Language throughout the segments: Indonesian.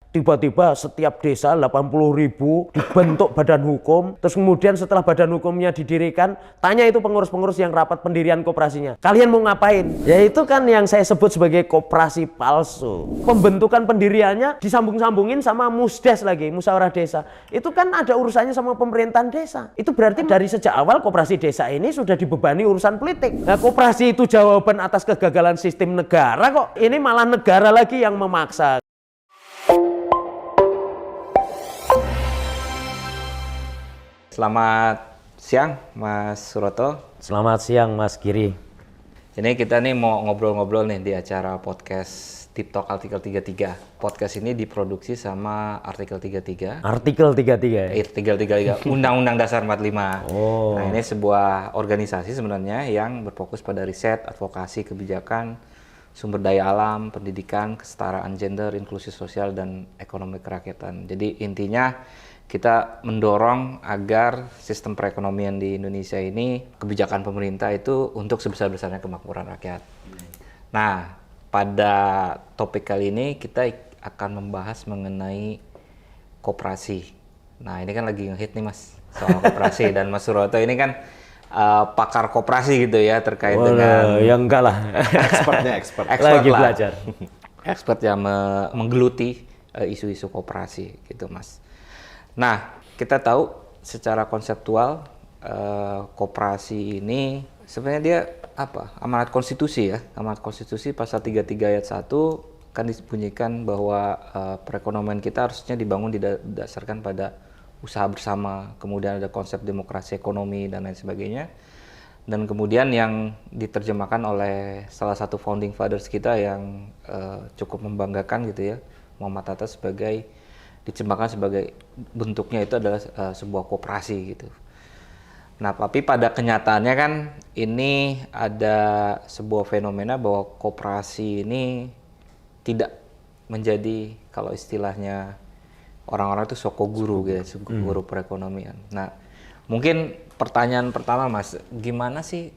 tiba-tiba setiap desa 80.000 dibentuk badan hukum, terus kemudian setelah badan hukumnya didirikan, tanya itu pengurus-pengurus yang rapat pendirian koperasinya, kalian mau ngapain? Ya itu kan yang saya sebut sebagai koperasi palsu. Pembentukan pendiriannya disambung-sambungin sama musdes lagi, musyawarah desa. Itu kan ada urusannya sama pemerintahan desa. Itu berarti dari sejak awal koperasi desa ini sudah dibebani urusan politik. Nah, koperasi itu jawaban atas kegagalan sistem negara kok. Ini malah negara lagi yang memaksa. Selamat siang Mas Suroto. Selamat siang Mas Giri. Ini kita nih mau ngobrol-ngobrol nih di acara podcast Tip Talk Artikel 33. Podcast ini diproduksi sama Artikel 33. Artikel 33. Artikel 33 Undang-Undang Dasar 45. Oh. Nah, ini sebuah organisasi sebenarnya yang berfokus pada riset, advokasi, kebijakan, sumber daya alam, pendidikan, kesetaraan gender, inklusi sosial, dan ekonomi kerakyatan. Jadi intinya kita mendorong agar sistem perekonomian di Indonesia ini, kebijakan pemerintah itu untuk sebesar-besarnya kemakmuran rakyat. Nah, pada topik kali ini kita akan membahas mengenai koperasi. Nah, ini kan lagi ngehit nih Mas, soal koperasi. Dan Mas Suroto ini kan pakar koperasi gitu ya, terkait dengan... Ya enggak lah. Expert Lagi lah. belajar. Expert yang menggeluti isu-isu koperasi gitu Mas. Nah, kita tahu secara konseptual koperasi ini sebenarnya dia apa? Amanat konstitusi ya. Amanat konstitusi pasal 33 ayat 1 kan disebutkan bahwa perekonomian kita harusnya dibangun didasarkan pada usaha bersama, kemudian ada konsep demokrasi ekonomi dan lain sebagainya. Dan kemudian yang diterjemahkan oleh salah satu founding fathers kita yang cukup membanggakan gitu ya, Muhammad Hatta, diterjemahkan sebagai bentuknya itu adalah sebuah koperasi gitu. Nah, tapi pada kenyataannya kan ini ada sebuah fenomena bahwa koperasi ini tidak menjadi, kalau istilahnya orang-orang itu sokoguru gitu, guru perekonomian. Nah, mungkin pertanyaan pertama Mas, gimana sih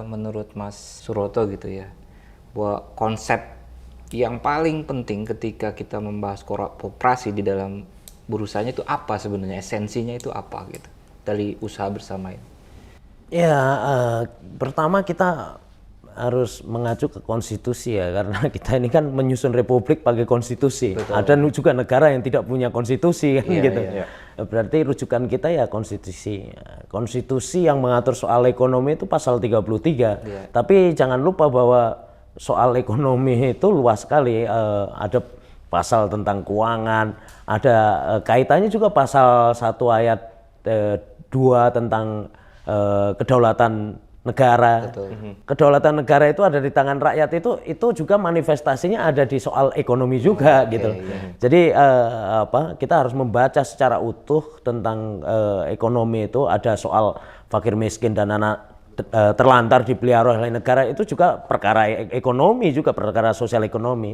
menurut Mas Suroto gitu ya, bahwa konsep yang paling penting ketika kita membahas koperasi di dalam berusahanya itu apa sebenarnya, esensinya itu apa gitu dari usaha bersama ini? Ya, pertama kita harus mengacu ke konstitusi ya, karena kita ini kan menyusun republik pakai konstitusi. Betul. Ada juga negara yang tidak punya konstitusi kan gitu. Iya. Berarti rujukan kita ya konstitusi. Konstitusi yang mengatur soal ekonomi itu pasal 33. Iya. Tapi jangan lupa bahwa soal ekonomi itu luas sekali, ada pasal tentang keuangan, ada kaitannya juga pasal 1 ayat 2 tentang kedaulatan negara. Betul. Kedaulatan negara itu ada di tangan rakyat, itu juga manifestasinya ada di soal ekonomi juga gitu. Iya. Jadi kita harus membaca secara utuh tentang ekonomi itu, ada soal fakir miskin dan anak terlantar dipelihara oleh negara, itu juga perkara ekonomi, juga perkara sosial ekonomi.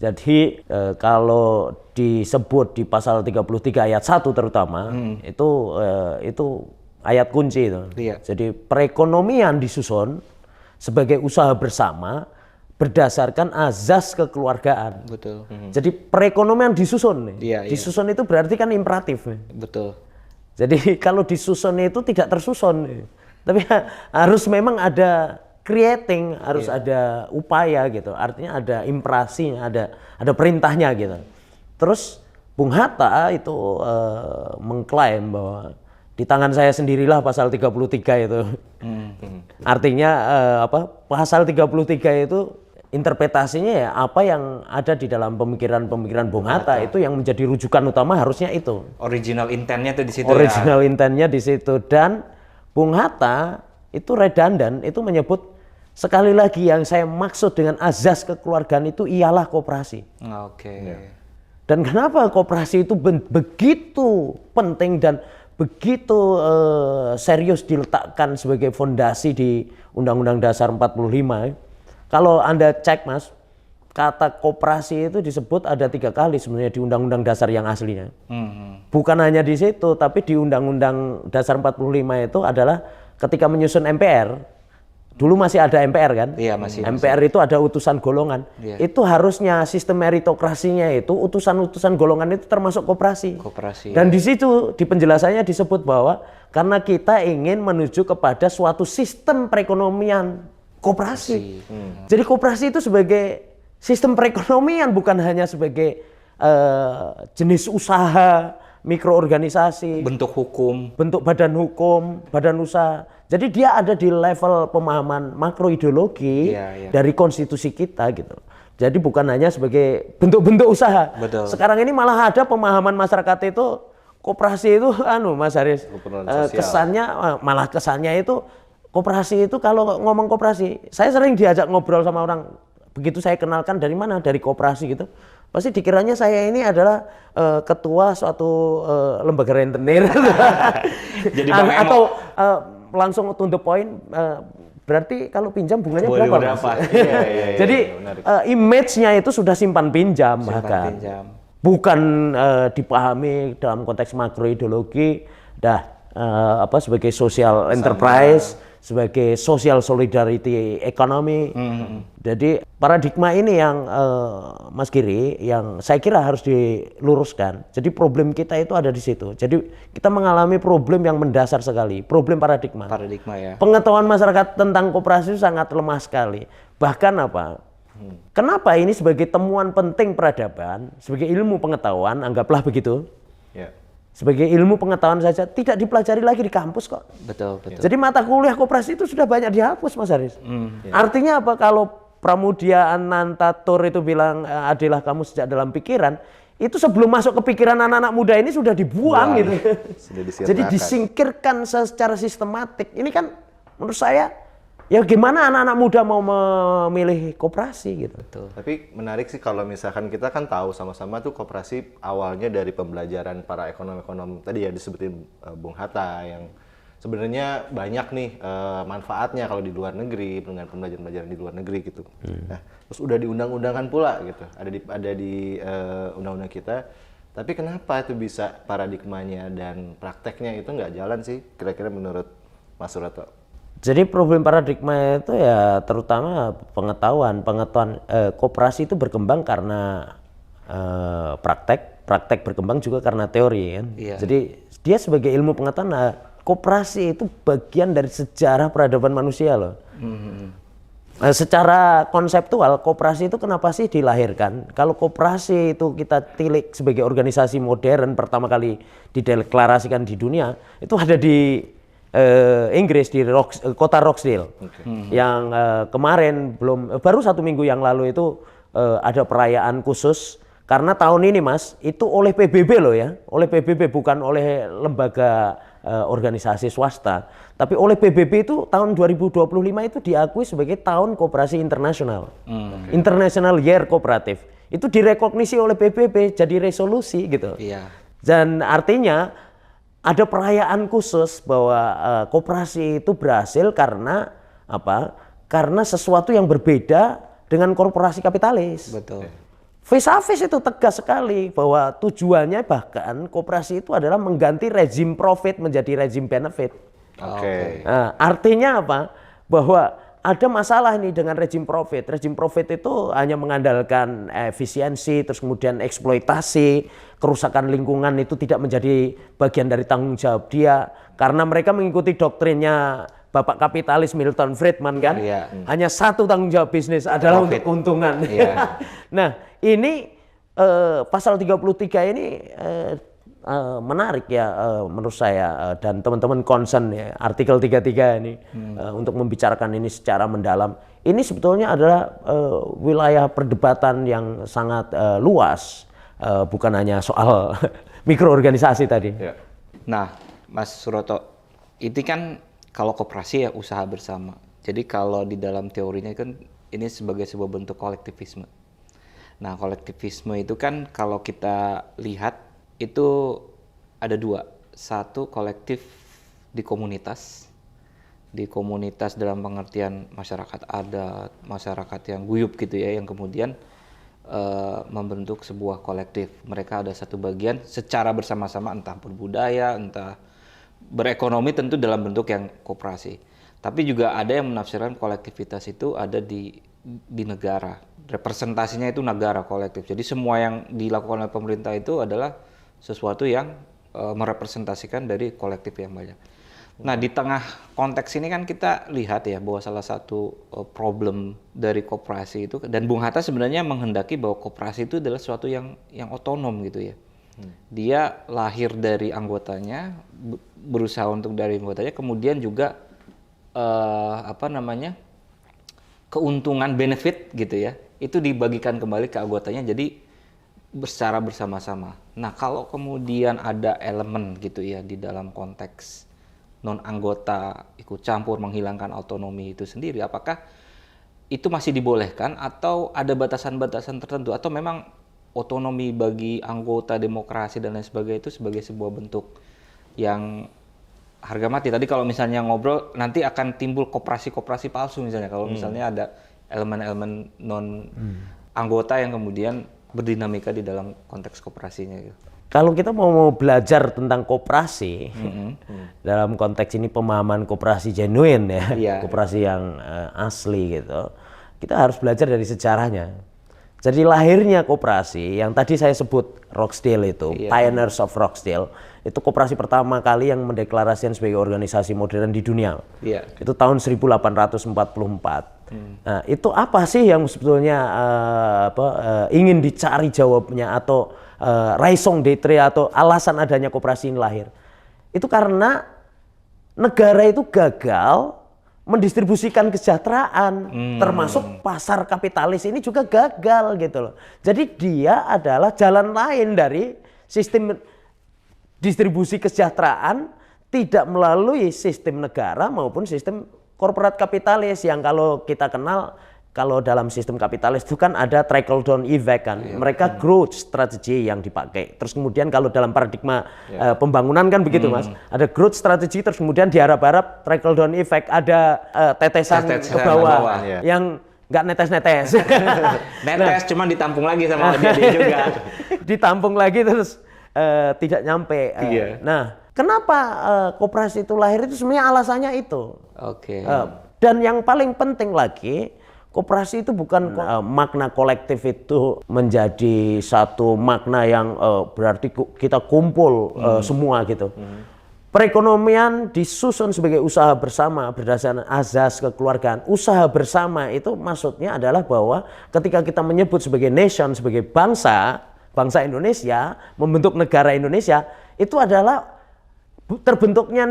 Jadi kalau disebut di pasal 33 ayat 1 terutama, itu ayat kunci itu. Iya. Jadi perekonomian disusun sebagai usaha bersama berdasarkan azas kekeluargaan. Betul. Jadi perekonomian disusun nih. Iya. Disusun itu berarti kan imperatif nih. Betul. Jadi kalau disusun itu tidak tersusun nih. Tapi harus memang ada creating, harus ada upaya gitu. Artinya ada impresinya, ada perintahnya gitu. Terus Bung Hatta itu mengklaim bahwa di tangan saya sendirilah pasal 33 itu. Artinya pasal 33 itu interpretasinya ya apa yang ada di dalam pemikiran Bung Hatta itu yang menjadi rujukan utama, harusnya itu. Original intentnya tuh di situ. Original intentnya di situ. Dan Bung Hatta itu redundan, itu menyebut sekali lagi yang saya maksud dengan azas kekeluargaan itu ialah koperasi. Oke. Dan kenapa koperasi itu begitu penting dan begitu serius diletakkan sebagai fondasi di Undang-Undang Dasar 45. Kalau Anda cek Mas, kata koperasi itu disebut ada 3 kali sebenarnya di Undang-Undang Dasar yang aslinya. Bukan hanya di situ, tapi di Undang-Undang Dasar 45 itu adalah ketika menyusun MPR, Dulu masih ada MPR kan? Iya, masih. MPR itu ada utusan golongan. Iya. Itu harusnya sistem meritokrasinya itu utusan-utusan golongan itu termasuk koperasi. Koperasi. Dan di situ di penjelasannya disebut bahwa karena kita ingin menuju kepada suatu sistem perekonomian koperasi. Jadi koperasi itu sebagai sistem perekonomian, bukan hanya sebagai jenis usaha, mikroorganisasi, Bentuk hukum. bentuk badan hukum, badan usaha. Jadi dia ada di level pemahaman makroideologi Iya. dari konstitusi kita gitu. Jadi bukan hanya sebagai bentuk-bentuk usaha. Betul. Sekarang ini malah ada pemahaman masyarakat itu koperasi itu Mas Haris, kesannya malah kesannya itu koperasi itu, kalau ngomong koperasi, saya sering diajak ngobrol sama orang, begitu saya kenalkan dari mana, dari koperasi gitu, pasti dikiranya saya ini adalah ketua suatu lembaga rentenir. Jadi Bang Emo. Atau langsung to the point, berarti kalau pinjam bunganya Boleh berapa? Mas? berapa? Iya, Jadi image-nya itu sudah simpan pinjam, bahkan Pinjam. bukan dipahami dalam konteks makroideologi, sebagai social enterprise, sebagai social solidarity economy. Jadi paradigma ini yang Mas Giri, yang saya kira harus diluruskan. Jadi problem kita itu ada di situ. Jadi kita mengalami problem yang mendasar sekali, problem paradigma. Paradigma ya. Pengetahuan masyarakat tentang koperasi itu sangat lemah sekali. Bahkan kenapa ini sebagai temuan penting peradaban, sebagai ilmu pengetahuan, anggaplah begitu. Ya. Sebagai ilmu pengetahuan saja, tidak dipelajari lagi di kampus kok. Betul, betul. Jadi mata kuliah koperasi itu sudah banyak dihapus, Mas Haris. Artinya apa? Kalau Pramudia Anantatur itu bilang, adilah kamu sejak dalam pikiran, itu sebelum masuk ke pikiran anak-anak muda ini sudah dibuang gitu. Sudah disirnakan. Jadi disingkirkan secara sistematik. Ini kan menurut saya, ya gimana anak-anak muda mau memilih koperasi gitu. Betul. Tapi menarik sih kalau misalkan kita kan tahu sama-sama tuh koperasi awalnya dari pembelajaran para ekonom-ekonom tadi ya disebutin Bung Hatta, yang sebenarnya banyak nih manfaatnya kalau di luar negeri dengan pembelajaran-pembelajaran di luar negeri gitu. Nah, terus udah diundang-undangkan pula gitu. Ada di undang-undang kita. Tapi kenapa itu bisa paradigmanya dan prakteknya itu nggak jalan sih kira-kira menurut Mas Suroto? Jadi problem paradigma itu ya terutama pengetahuan koperasi itu berkembang karena praktek berkembang juga karena teori kan. Iya. Jadi dia sebagai ilmu pengetahuan, koperasi itu bagian dari sejarah peradaban manusia loh. Secara konseptual koperasi itu kenapa sih dilahirkan? Kalau koperasi itu kita tilik sebagai organisasi modern pertama kali dideklarasikan di dunia, itu ada di Inggris, di kota Rochdale. Yang kemarin baru 1 minggu yang lalu itu ada perayaan khusus karena tahun ini Mas itu oleh PBB loh ya, oleh PBB, bukan oleh lembaga organisasi swasta, tapi oleh PBB itu tahun 2025 itu diakui sebagai tahun koperasi internasional. International Year Cooperative. Itu direkognisi oleh PBB jadi resolusi gitu. Iya. Dan artinya ada perayaan khusus bahwa koperasi itu berhasil karena apa? Karena sesuatu yang berbeda dengan korporasi kapitalis. Betul. Vis-a-vis itu tegas sekali bahwa tujuannya bahkan koperasi itu adalah mengganti rezim profit menjadi rezim benefit. Oke. Nah, artinya apa? Bahwa ada masalah nih dengan rezim profit. Rezim profit itu hanya mengandalkan efisiensi, terus kemudian eksploitasi, kerusakan lingkungan itu tidak menjadi bagian dari tanggung jawab dia. Karena mereka mengikuti doktrinnya Bapak kapitalis Milton Friedman kan. Iya. Hanya satu tanggung jawab bisnis adalah Profit. untuk keuntungan. Iya. Nah ini pasal 33 ini menarik ya menurut saya dan teman-teman concern ya, artikel 33 ini untuk membicarakan ini secara mendalam. Ini sebetulnya adalah wilayah perdebatan yang sangat luas, bukan hanya soal mikroorganisasi tadi. Ya. Nah, Mas Suroto, itu kan kalau koperasi ya usaha bersama. Jadi kalau di dalam teorinya kan ini sebagai sebuah bentuk kolektivisme. Nah, kolektivisme itu kan kalau kita lihat itu ada dua. Satu, kolektif di komunitas dalam pengertian masyarakat adat, masyarakat yang guyup gitu ya, yang kemudian membentuk sebuah kolektif. Mereka ada satu bagian secara bersama-sama, entah berbudaya, entah berekonomi, tentu dalam bentuk yang koperasi. Tapi juga ada yang menafsirkan kolektivitas itu ada di negara. Representasinya itu negara kolektif. Jadi semua yang dilakukan oleh pemerintah itu adalah sesuatu yang merepresentasikan dari kolektif yang banyak. Nah, di tengah konteks ini kan kita lihat ya bahwa salah satu problem dari koperasi itu, dan Bung Hatta sebenarnya menghendaki bahwa koperasi itu adalah sesuatu yang otonom gitu ya. Dia lahir dari anggotanya, berusaha untuk dari anggotanya, kemudian juga keuntungan benefit gitu ya, itu dibagikan kembali ke anggotanya, jadi secara bersama-sama. Nah, kalau kemudian ada elemen gitu ya di dalam konteks non anggota ikut campur menghilangkan otonomi itu sendiri, apakah itu masih dibolehkan atau ada batasan-batasan tertentu, atau memang otonomi bagi anggota demokrasi dan lain sebagainya itu sebagai sebuah bentuk yang harga mati? Tadi kalau misalnya ngobrol nanti akan timbul koperasi-koperasi palsu misalnya kalau misalnya ada elemen-elemen non anggota yang kemudian berdinamika di dalam konteks koperasinya gitu. Kalau kita mau belajar tentang koperasi, dalam konteks ini pemahaman koperasi genuine ya, koperasi yang asli gitu, kita harus belajar dari sejarahnya. Jadi lahirnya koperasi yang tadi saya sebut Rochdale itu, Pioneers of Rochdale, itu koperasi pertama kali yang mendeklarasikan sebagai organisasi modern di dunia. Itu tahun 1844. Nah, itu apa sih yang sebetulnya ingin dicari jawabnya, atau raison d'être atau alasan adanya koperasi ini lahir? Itu karena negara itu gagal mendistribusikan kesejahteraan, termasuk pasar kapitalis ini juga gagal gitu loh. Jadi dia adalah jalan lain dari sistem distribusi kesejahteraan, tidak melalui sistem negara maupun sistem korporat kapitalis yang kalau kita kenal, kalau dalam sistem kapitalis itu kan ada trickle down effect kan. Mereka growth strategy yang dipakai. Terus kemudian kalau dalam paradigma pembangunan kan begitu Mas. Ada growth strategy, terus kemudian diharap-harap trickle down effect, ada tetesan ke bawah yang nggak netes-netes. Netes cuma ditampung lagi sama dia juga. Ditampung lagi terus tidak nyampe. Nah, kenapa koperasi itu lahir itu sebenarnya alasannya itu. Dan yang paling penting lagi, koperasi itu bukan makna kolektif itu menjadi satu makna yang berarti kita kumpul semua gitu. Perekonomian disusun sebagai usaha bersama berdasarkan azas kekeluargaan. Usaha bersama itu maksudnya adalah bahwa ketika kita menyebut sebagai nation, sebagai bangsa Indonesia, membentuk negara Indonesia, itu adalah terbentuknya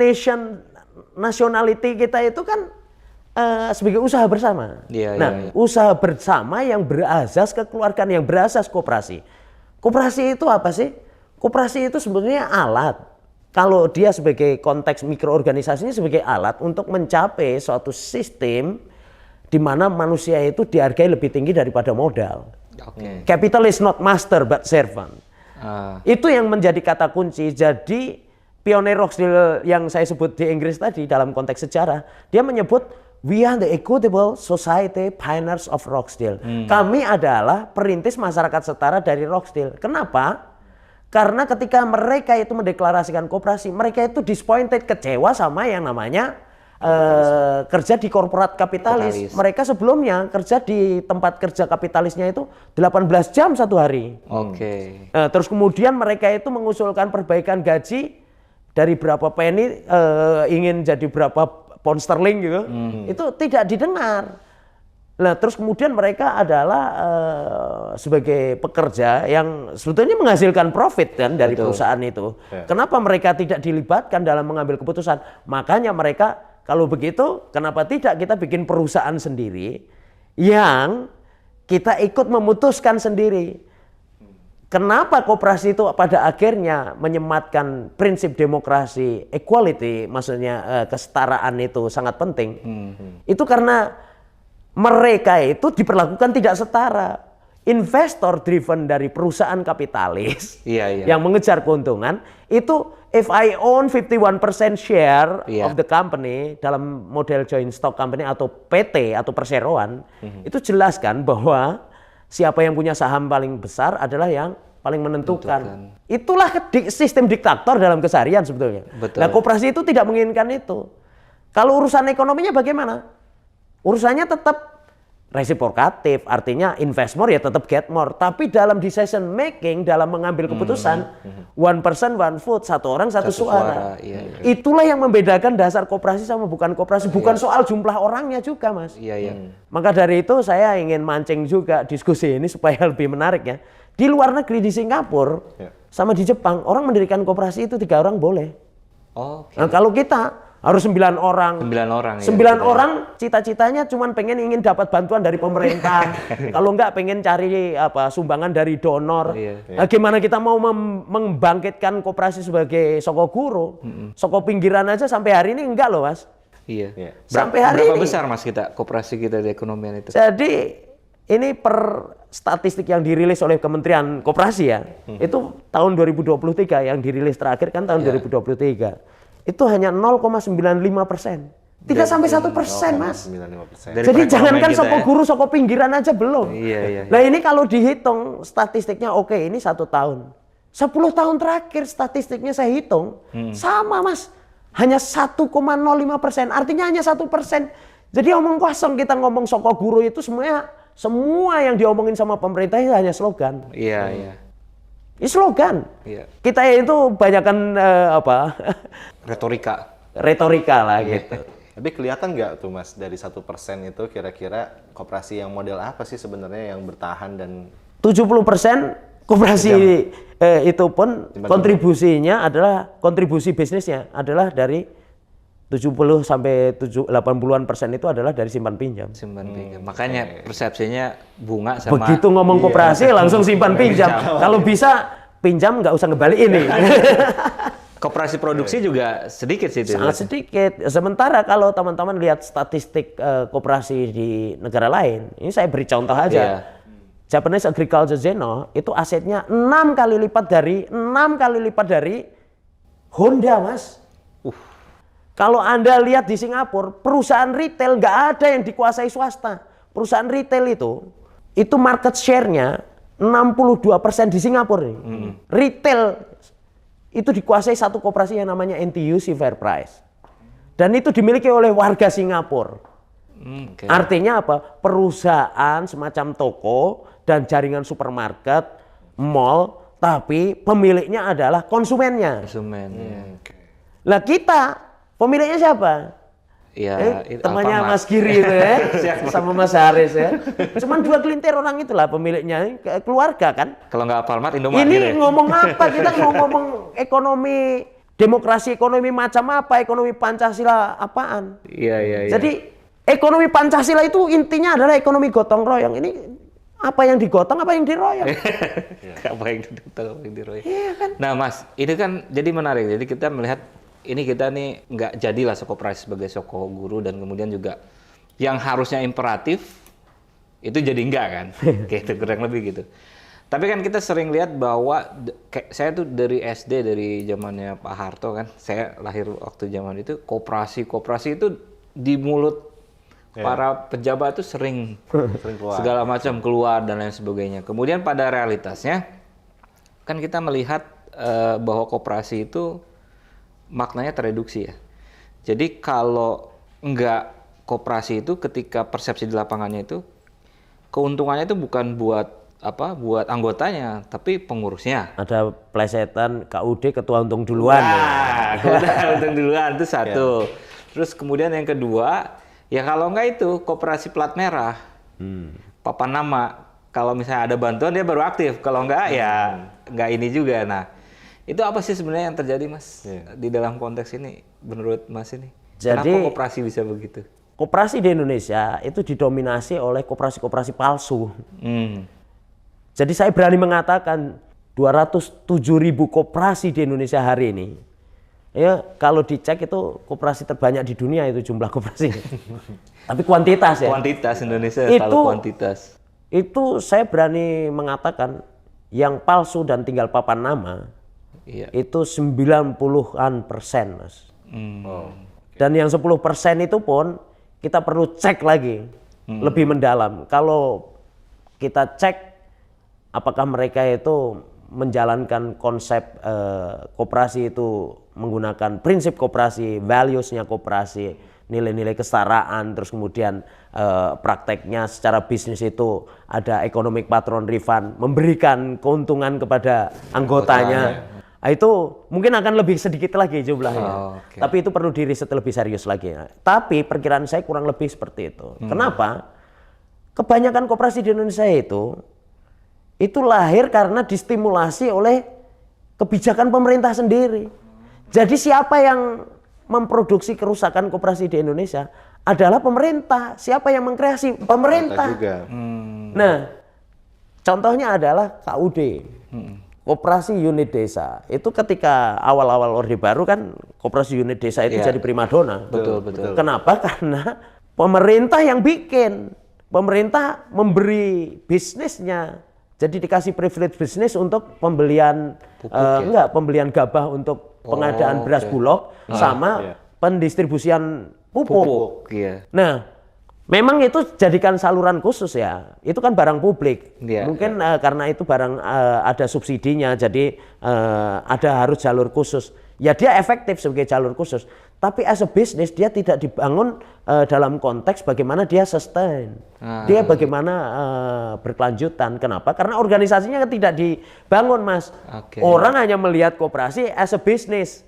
nationality kita itu kan sebagai usaha bersama. Usaha bersama yang berasas kekeluargaan, yang berasas koperasi. Koperasi itu apa sih? Koperasi itu sebetulnya alat. Kalau dia sebagai konteks mikroorganisasinya sebagai alat untuk mencapai suatu sistem di mana manusia itu dihargai lebih tinggi daripada modal. Capital is not master but servant. Itu yang menjadi kata kunci. Jadi pionir Rochdale yang saya sebut di Inggris tadi dalam konteks sejarah, dia menyebut we are the equitable society pioneers of Rochdale. Kami adalah perintis masyarakat setara dari Rochdale. Kenapa? Karena ketika mereka itu mendeklarasikan koperasi, mereka itu disappointed, kecewa sama yang namanya kerja di korporat kapitalis. Mereka sebelumnya kerja di tempat kerja kapitalisnya itu 18 jam satu hari. Terus kemudian mereka itu mengusulkan perbaikan gaji dari berapa penny ingin jadi berapa pound sterling gitu, itu tidak didengar. Nah, terus kemudian mereka adalah sebagai pekerja yang sebetulnya menghasilkan profit kan dari perusahaan itu. Kenapa mereka tidak dilibatkan dalam mengambil keputusan? Makanya mereka kalau begitu, kenapa tidak kita bikin perusahaan sendiri yang kita ikut memutuskan sendiri? Kenapa koperasi itu pada akhirnya menyematkan prinsip demokrasi, equality, maksudnya kesetaraan itu sangat penting. Itu karena mereka itu diperlakukan tidak setara. Investor driven dari perusahaan kapitalis yang mengejar keuntungan, itu if I own 51% share of the company dalam model joint stock company atau PT atau perseroan, itu jelaskan bahwa siapa yang punya saham paling besar adalah yang paling menentukan. Itulah sistem diktator dalam keseharian sebetulnya. Nah, koperasi itu tidak menginginkan itu. Kalau urusan ekonominya bagaimana? Urusannya tetap resiprokatif, artinya invest more ya tetap get more. Tapi dalam decision making, dalam mengambil keputusan, one person one vote, satu orang satu suara. Iya. Itulah yang membedakan dasar koperasi sama bukan koperasi. Bukan soal jumlah orangnya juga, Mas. Iya. Maka dari itu saya ingin mancing juga diskusi ini supaya lebih menarik ya. Di luar negeri, di Singapura sama di Jepang, orang mendirikan koperasi itu 3 orang boleh. Oke. Nah, kalau kita harus 9 orang. 9 orang. 9 orang cita-citanya cuman ingin dapat bantuan dari pemerintah. Kalau enggak pengen cari sumbangan dari donor. Nah, gimana kita mau membangkitkan koperasi sebagai soko guru? Soko pinggiran aja sampai hari ini enggak loh, Mas. Iya. Sampai hari berapa ini. besar Mas koperasi kita di ekonomian itu? Jadi ini per statistik yang dirilis oleh Kementerian Koperasi ya. Itu tahun 2023 yang dirilis terakhir kan tahun 2023. Itu hanya 0,95%. Tidak sampai 1%, Mas. 95%. Jadi jangankan soko guru, soko pinggiran aja belum. Iya. Nah ini kalau dihitung statistiknya oke, ini 1 tahun. 10 tahun terakhir statistiknya saya hitung sama, Mas. Hanya 1,05%. Artinya hanya 1%. Jadi omong kosong kita ngomong soko guru itu semua yang diomongin sama pemerintah itu hanya slogan. Iya. Ini slogan. Iya. Kita itu banyakkan retorika lah gitu. Tapi kelihatan nggak tuh Mas dari 1% itu kira-kira koperasi yang model apa sih sebenarnya yang bertahan dan 70% koperasi itu pun kontribusinya adalah kontribusi bisnisnya adalah dari 70 sampai 80-an% itu adalah dari simpan pinjam. Simpan pinjam. Makanya persepsinya bunga sama begitu ngomong koperasi langsung simpan pinjam. Kalau bisa pinjam nggak usah ngebalikin nih. Koperasi produksi juga sedikit sih itu. Sangat sedikit. Sementara kalau teman-teman lihat statistik koperasi di negara lain, ini saya beri contoh aja. Japanese Agriculture Zeno itu asetnya 6 kali lipat dari Honda, Mas. Kalau Anda lihat di Singapura, perusahaan retail nggak ada yang dikuasai swasta. Perusahaan retail itu market share-nya 62% di Singapura nih. Retail itu dikuasai satu koperasi yang namanya NTUC Fair Price. Dan itu dimiliki oleh warga Singapura. Artinya apa? Perusahaan semacam toko dan jaringan supermarket, mall, tapi pemiliknya adalah konsumennya. Lah kita pemiliknya siapa? Ya, temannya Mas Giri itu ya, sama Mas Haris ya. Cuman 2 gelintir orang itulah pemiliknya, keluarga kan. Kalau nggak Alfamart, Indomaret. Ini ngomong apa? Kita mau ngomong ekonomi, demokrasi ekonomi macam apa? Ekonomi Pancasila apaan? Iya. Jadi ekonomi Pancasila itu intinya adalah ekonomi gotong royong. Ini apa yang digotong, apa yang diroyong? Apa yang digotong, apa yang diroyong? Iya kan? Nah Mas, ini kan jadi menarik. Jadi kita melihat ini kita nih nggak jadilah koperasi sebagai soko guru dan kemudian juga yang harusnya imperatif itu jadi enggak kan, kayak itu kurang lebih gitu. Tapi kan kita sering lihat bahwa kayak saya tuh dari SD dari zamannya Pak Harto kan, saya lahir waktu zaman itu koperasi itu di mulut para pejabat tuh sering keluar. Segala macam keluar dan lain sebagainya. Kemudian pada realitasnya kan kita melihat bahwa koperasi itu maknanya tereduksi ya. Jadi kalau enggak koperasi itu ketika persepsi di lapangannya itu keuntungannya itu bukan buat anggotanya tapi pengurusnya. Ada Plesetan KUD ketua untung duluan. Ketua untung duluan itu satu. Terus kemudian yang kedua ya kalau enggak itu koperasi plat merah. Papan nama. Kalau misalnya ada bantuan dia baru aktif. Kalau enggak ya enggak ini juga. Nah itu apa sih sebenarnya yang terjadi Mas di dalam konteks ini menurut Mas ini? Jadi, kenapa koperasi bisa begitu? Koperasi di Indonesia itu didominasi oleh koperasi-koperasi palsu. Jadi saya berani mengatakan 207.000 koperasi di Indonesia hari ini. Ya kalau dicek itu koperasi terbanyak di dunia itu jumlah koperasi. Tapi kuantitas ya. Kuantitas Indonesia selalu kuantitas. Itu saya berani mengatakan yang palsu dan tinggal papan nama. Itu 90-an persen, Mas. Dan yang 10% itu pun kita perlu cek lagi lebih mendalam. Kalau kita cek apakah mereka itu menjalankan konsep koperasi itu menggunakan prinsip koperasi, values-nya koperasi, nilai-nilai kesetaraan, terus kemudian prakteknya secara bisnis itu ada economic patron refund, memberikan keuntungan kepada anggotanya. Nah, itu mungkin akan lebih sedikit lagi jumlahnya. Tapi itu perlu diriset lebih serius lagi. Tapi perkiraan saya kurang lebih seperti itu. Kenapa? Kebanyakan koperasi di Indonesia itu lahir karena distimulasi oleh kebijakan pemerintah sendiri. Jadi siapa yang memproduksi kerusakan koperasi di Indonesia adalah pemerintah. Siapa yang mengkreasi? Pemerintah juga. Nah, contohnya adalah KUD, Koperasi Unit Desa. Itu ketika awal-awal Orde Baru kan koperasi unit desa itu jadi primadona. Betul. Kenapa? Karena pemerintah yang bikin. Pemerintah memberi bisnisnya. Jadi dikasih privilege bisnis untuk pembelian pembelian gabah untuk pengadaan beras Bulog sama pendistribusian pupuk. Nah, memang itu jadikan saluran khusus ya. Itu kan barang publik. Mungkin karena itu barang ada subsidinya, jadi ada harus jalur khusus. Ya dia efektif sebagai jalur khusus. Tapi as a business dia tidak dibangun dalam konteks bagaimana dia sustain. Dia bagaimana berkelanjutan. Kenapa? Karena organisasinya tidak dibangun, Mas. Orang hanya melihat koperasi as a business.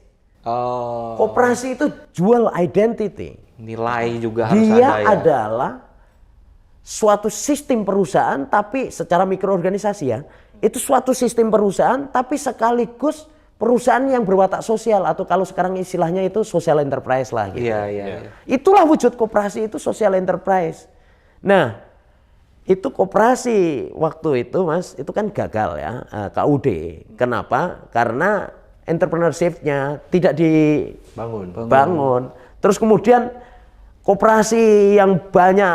Koperasi itu jual identity. Nilai juga harus Dia ada ya. adalah suatu sistem perusahaan tapi secara mikroorganisasi ya. Itu suatu sistem perusahaan tapi sekaligus perusahaan yang berwatak sosial atau kalau sekarang istilahnya itu social enterprise lah gitu. Iya. Itulah wujud koperasi itu social enterprise. Nah, itu koperasi waktu itu Mas, itu kan gagal ya KUD. Kenapa? Karena entrepreneurship-nya tidak dibangun. Terus kemudian koperasi yang banyak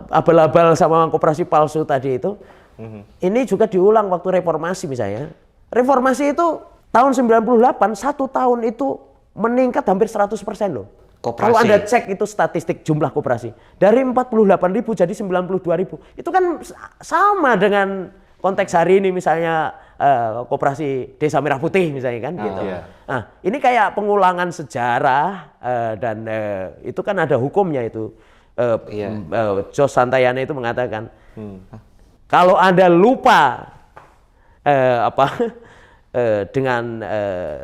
abal-abal sama koperasi palsu tadi itu, ini juga diulang waktu reformasi misalnya. Reformasi itu tahun 98, 1 tahun itu meningkat hampir 100% loh. Koperasi. Kalau Anda cek itu statistik jumlah koperasi. Dari 48.000 jadi 92.000. Itu kan sama dengan konteks hari ini misalnya koperasi Desa Merah Putih misalnya kan gitu. Nah, ini kayak pengulangan sejarah dan itu kan ada hukumnya itu. Jos Santayana itu mengatakan kalau Anda lupa dengan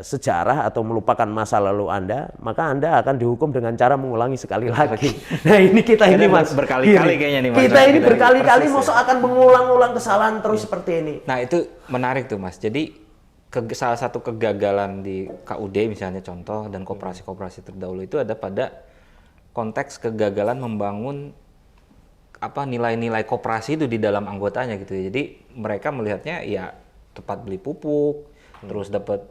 sejarah atau melupakan masa lalu Anda, maka Anda akan dihukum dengan cara mengulangi sekali lagi. Nah ini kita ini Mas, berkali-kali kayaknya nih Mas. Kita ini berkali-kali masa akan mengulang-ulang kesalahan terus seperti ini. Nah itu menarik tuh Mas. Jadi salah satu kegagalan di KUD misalnya contoh dan koperasi-koperasi terdahulu itu ada pada konteks kegagalan membangun nilai-nilai koperasi itu di dalam anggotanya gitu. Jadi mereka melihatnya ya tempat beli pupuk, terus dapat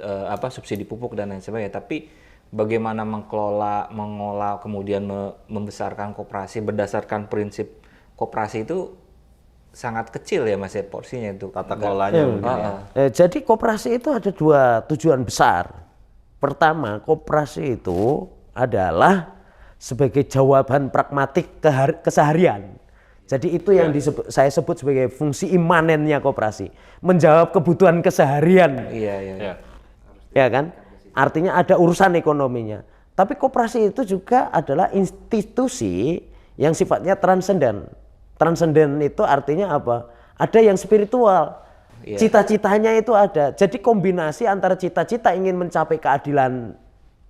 subsidi pupuk dan lain sebagainya. Tapi bagaimana mengolah kemudian membesarkan koperasi berdasarkan prinsip koperasi itu sangat kecil ya Mas ya porsinya itu. Tata kelolanya. Jadi koperasi itu ada 2 tujuan besar. Pertama, koperasi itu adalah sebagai jawaban pragmatik keseharian. Jadi itu yang saya sebut sebagai fungsi imanennya koperasi, menjawab kebutuhan keseharian. Iya. Ya kan? Artinya ada urusan ekonominya. Tapi koperasi itu juga adalah institusi yang sifatnya transenden. Transenden itu artinya apa? Ada yang spiritual. Cita-citanya itu ada. Jadi kombinasi antara cita-cita ingin mencapai keadilan,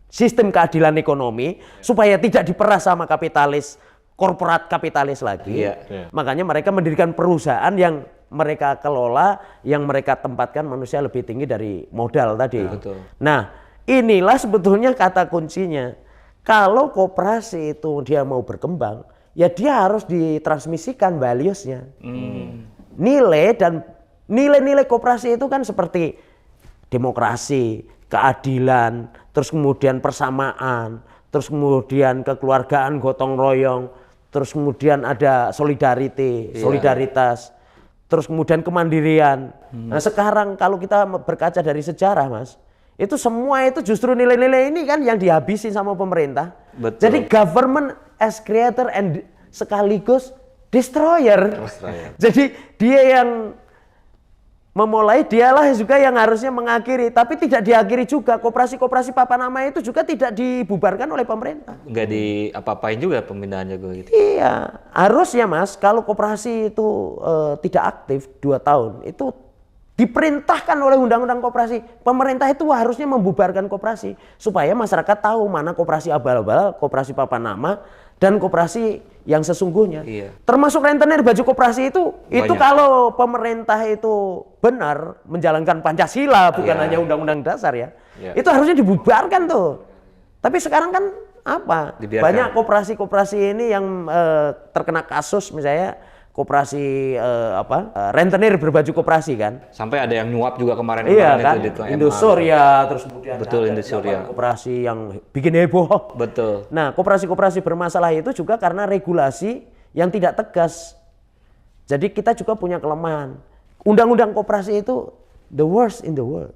sistem keadilan ekonomi supaya tidak diperas sama kapitalis, korporat kapitalis lagi. Makanya mereka mendirikan perusahaan yang mereka kelola, yang mereka tempatkan manusia lebih tinggi dari modal tadi. Nah, inilah sebetulnya kata kuncinya. Kalau koperasi itu dia mau berkembang, ya dia harus ditransmisikan values-nya. Nilai dan nilai-nilai koperasi itu kan seperti demokrasi, keadilan, terus kemudian persamaan, terus kemudian kekeluargaan, gotong royong, terus kemudian ada solidaritas, terus kemudian kemandirian. Nah sekarang kalau kita berkaca dari sejarah Mas, itu semua itu justru nilai-nilai ini kan yang dihabisin sama pemerintah. Jadi government as creator and sekaligus destroyer. Jadi dia yang memulai, dialah juga yang harusnya mengakhiri, tapi tidak diakhiri juga. Koperasi-koperasi papan nama itu juga tidak dibubarkan oleh pemerintah. Nggak di apa-apain juga pemindahannya gue gitu. Iya, harusnya Mas, kalau koperasi itu tidak aktif 2 tahun, itu diperintahkan oleh undang-undang koperasi. Pemerintah itu harusnya membubarkan koperasi supaya masyarakat tahu mana koperasi abal-abal, koperasi papan nama, dan koperasi yang sesungguhnya. Iya. Termasuk rentenir baju koperasi itu Banyak. kalau pemerintah itu benar menjalankan Pancasila, bukan Iya. hanya undang-undang dasar ya. Iya. Itu harusnya dibubarkan tuh. Tapi sekarang kan apa? Dibiarkan. Banyak koperasi-koperasi ini yang terkena kasus, misalnya koperasi rentenir berbaju koperasi kan. Sampai ada yang nyuap juga kemarin Iya kan, itu di MA. Indosuria, terus kemudian Betul, ada Indosuria. koperasi yang bikin heboh. Betul. Nah, koperasi-koperasi bermasalah itu juga karena regulasi yang tidak tegas. Jadi kita juga punya kelemahan. Undang-undang koperasi itu the worst in the world.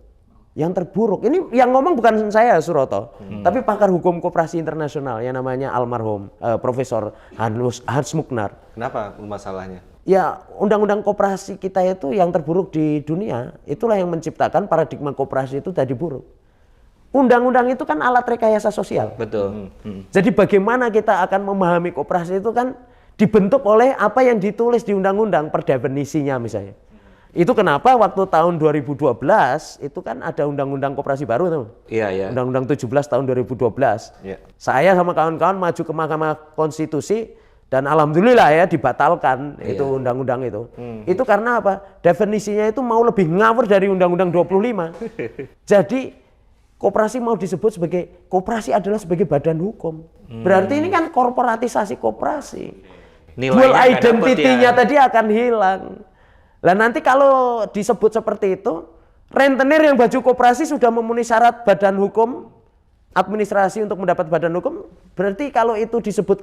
Yang terburuk. Ini yang ngomong bukan saya, Suroto, tapi pakar hukum koperasi internasional yang namanya almarhum Profesor Hans Muknar. Kenapa masalahnya? Ya, undang-undang koperasi kita itu yang terburuk di dunia, itulah yang menciptakan paradigma koperasi itu tadi buruk. Undang-undang itu kan alat rekayasa sosial. Betul. Jadi bagaimana kita akan memahami koperasi itu kan dibentuk oleh apa yang ditulis di undang-undang per definisinya misalnya. Itu kenapa waktu tahun 2012 itu kan ada undang-undang koperasi baru tuh. Iya, iya. Undang-undang 17 tahun 2012. Iya. Saya sama kawan-kawan maju ke Mahkamah Konstitusi dan alhamdulillah ya dibatalkan itu undang-undang itu. Itu karena apa? Definisinya itu mau lebih ngawur dari Undang-Undang 25. Jadi koperasi mau disebut sebagai koperasi adalah sebagai badan hukum. Berarti ini kan korporatisasi koperasi. Nilainya Dual nggak dapet identity-nya ya. tadi akan hilang. Lah nanti kalau disebut seperti itu, rentenir yang baju koperasi sudah memenuhi syarat badan hukum, administrasi untuk mendapat badan hukum, berarti kalau itu disebut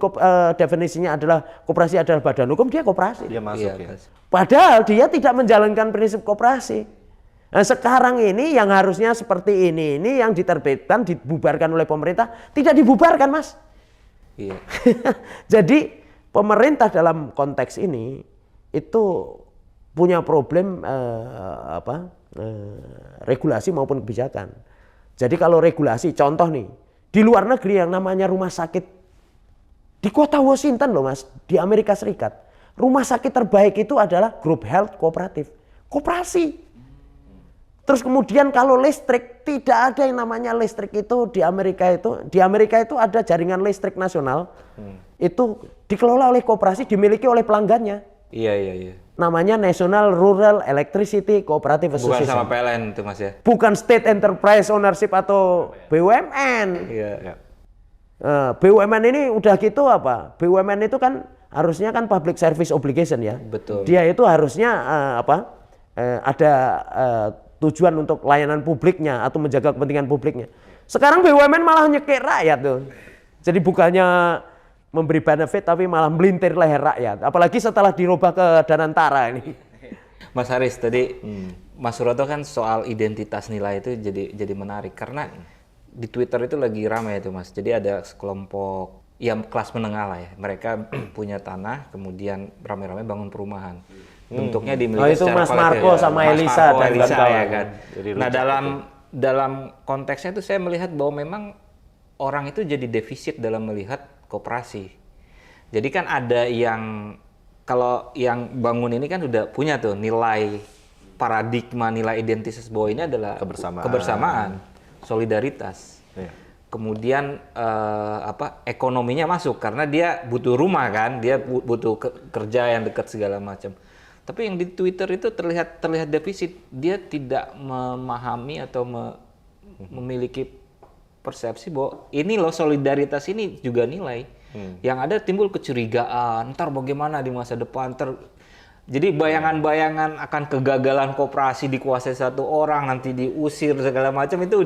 definisinya adalah koperasi adalah badan hukum, dia koperasi. Dia masuk ya. Padahal dia tidak menjalankan prinsip koperasi. Nah, sekarang ini yang harusnya seperti ini yang diterbitkan, dibubarkan oleh pemerintah, tidak dibubarkan, Mas. Iya. Jadi pemerintah dalam konteks ini itu punya problem regulasi maupun kebijakan. Jadi kalau regulasi, contoh nih, di luar negeri yang namanya rumah sakit di kota Washington loh Mas, di Amerika Serikat, rumah sakit terbaik itu adalah Group Health Cooperative, koperasi. Terus kemudian kalau listrik, tidak ada yang namanya listrik itu di Amerika itu. Di Amerika itu ada jaringan listrik nasional, itu dikelola oleh koperasi, dimiliki oleh pelanggannya. Iya, iya, iya. Namanya National Rural Electricity Cooperative Bukan Association. sama PLN itu Mas ya? Bukan State Enterprise Ownership atau BUMN. Iya. BUMN ini udah gitu apa? BUMN itu kan harusnya kan Public Service Obligation ya. Betul. Dia itu harusnya ada tujuan untuk layanan publiknya atau menjaga kepentingan publiknya. Sekarang BUMN malah nyekek rakyat tuh. Jadi bukannya memberi benefit tapi malah melintir leher rakyat. Apalagi setelah dirubah ke Danantara ini. Mas Haris tadi Mas Suroto kan soal identitas nilai itu jadi menarik karena di Twitter itu lagi ramai itu Mas. Jadi ada sekelompok yang kelas menengah lah ya. Mereka punya tanah kemudian rame-rame bangun perumahan. Bentuknya dimiliki itu secara Mas Marco kolektif, sama Mas Elisa Marco, dan Elisa kawan-kawan. ya kan. Jadi Nah lucu dalam konteksnya itu saya melihat bahwa memang orang itu jadi defisit dalam melihat koperasi. Jadi kan ada yang kalau yang bangun ini kan udah punya tuh nilai paradigma, nilai identitas bahwa ini adalah kebersamaan, solidaritas. Iya. Kemudian ekonominya masuk karena dia butuh rumah kan, dia butuh kerja yang dekat segala macam. Tapi yang di Twitter itu terlihat defisit, dia tidak memahami atau memiliki persepsi bahwa ini loh solidaritas ini juga nilai. Yang ada timbul kecurigaan, ntar bagaimana di masa depan, jadi bayangan-bayangan akan kegagalan koperasi dikuasai satu orang, nanti diusir segala macam itu